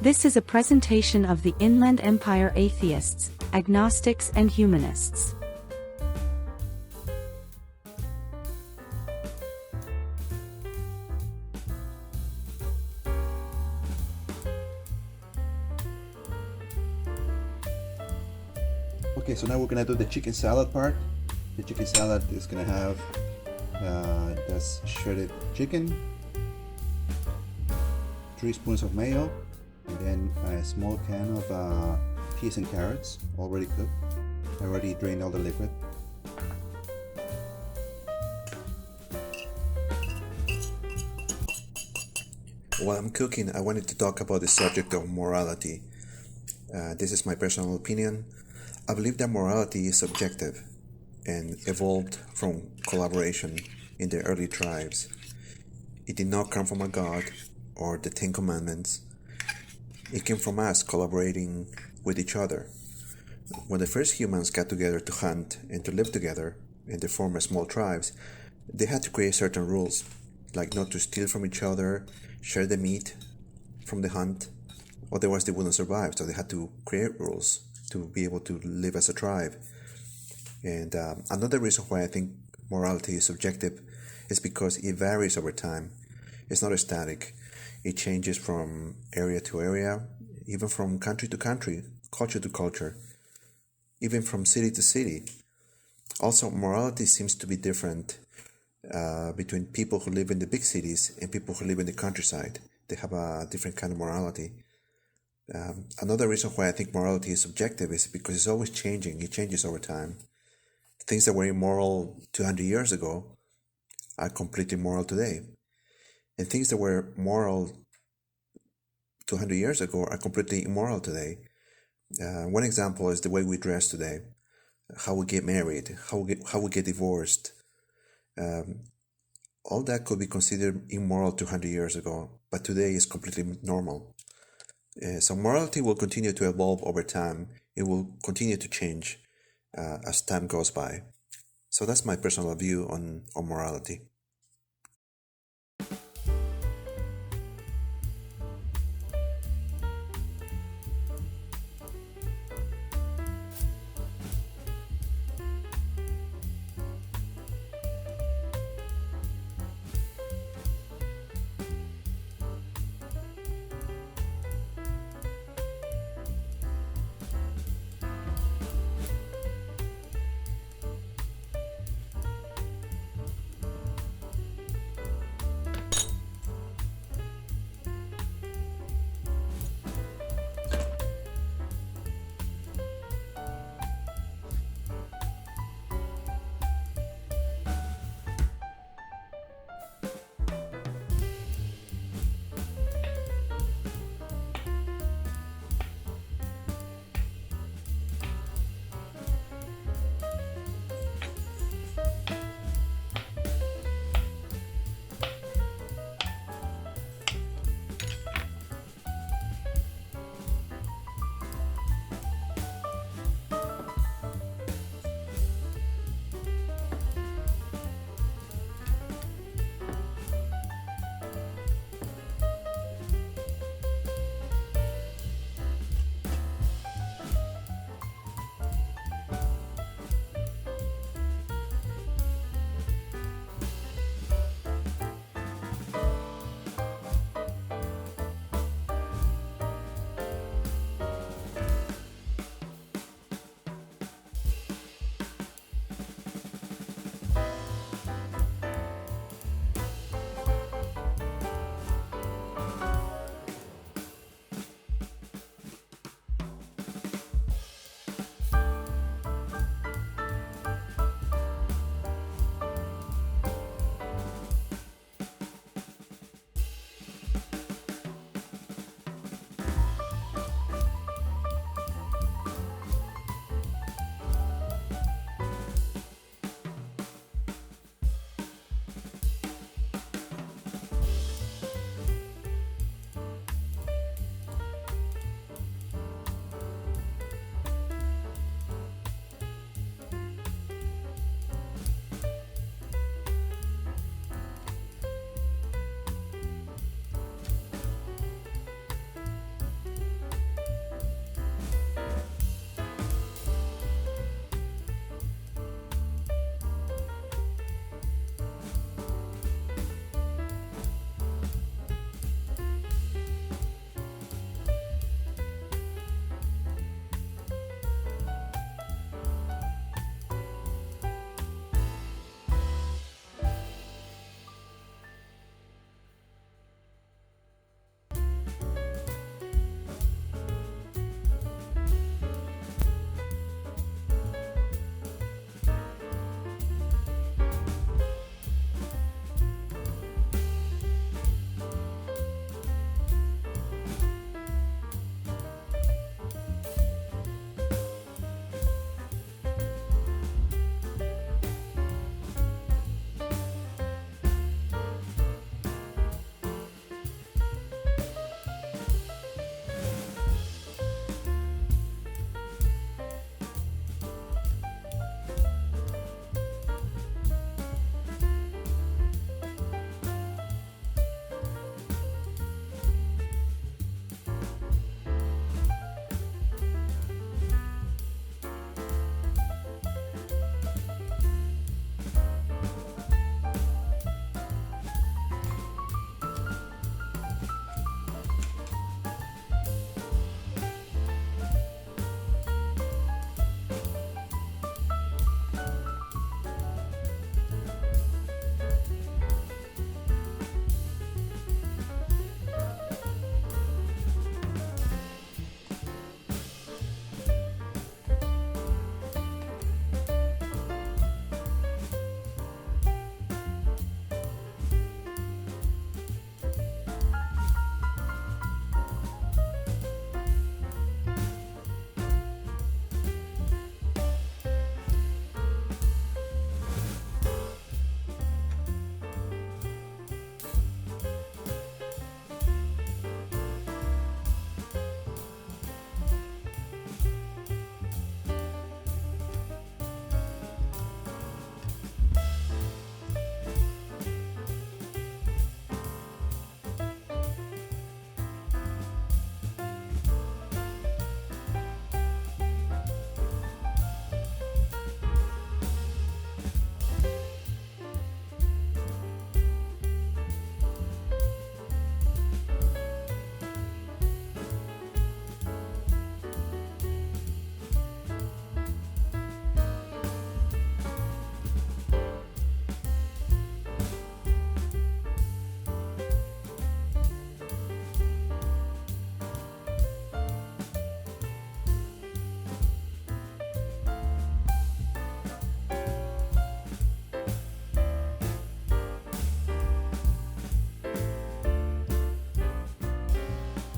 This is a presentation of the Inland Empire Atheists, Agnostics and Humanists. Okay, so now we're gonna do the chicken salad part. The chicken salad is gonna have this shredded chicken, 3 spoons of mayo, and then a small can of peas and carrots already cooked. I already drained all the liquid. While I'm cooking, I wanted to talk about the subject of morality. This is my personal opinion. I believe that morality is subjective and evolved from collaboration in the early tribes. It did not come from a god or the 10 Commandments. It came from us collaborating with each other. When the first humans got together to hunt and to live together and to form small tribes, they had to create certain rules, like not to steal from each other, share the meat from the hunt, otherwise they wouldn't survive. So they had to create rules to be able to live as a tribe. And another reason why I think morality is subjective is because it varies over time. It's not static. It changes from area to area, even from country to country, culture to culture, even from city to city. Also, morality seems to be different between people who live in the big cities and people who live in the countryside. They have a different kind of morality. Another reason why I think morality is subjective is because it's always changing. It changes over time. Things that were immoral 200 years ago are completely moral today. And things that were moral 200 years ago are completely immoral today. One example is the way we dress today, how we get married, how we get divorced. All that could be considered immoral 200 years ago, but today is completely normal. So morality will continue to evolve over time. It will continue to change as time goes by. So that's my personal view on morality.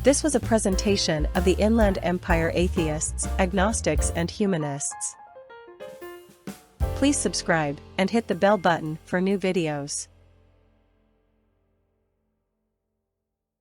This was a presentation of the Inland Empire Atheists, Agnostics and Humanists. Please subscribe and hit the bell button for new videos.